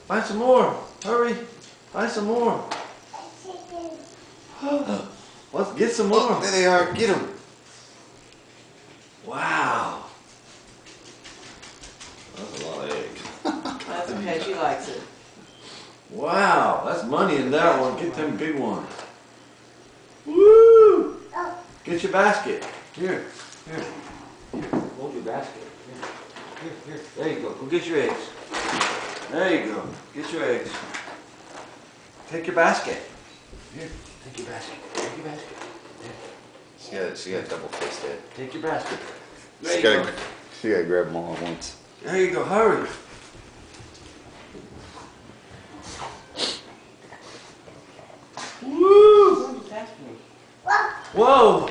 Find some more. Hurry. Find some more. Let's get some more. Oh, there they are. Get them. Wow. That's a lot of eggs. That's okay, she likes it. Wow, that's money in that one. Get them big ones. Woo! Get your basket. Here. Hold your basket. Here. There you go. Go get your eggs. There you go. Get your eggs. Take your basket. Here. Take your basket. Take your basket. There. She got double fisted. Take your basket. There you go. She gotta grab them all at once. There you go. Hurry. Woo! Whoa!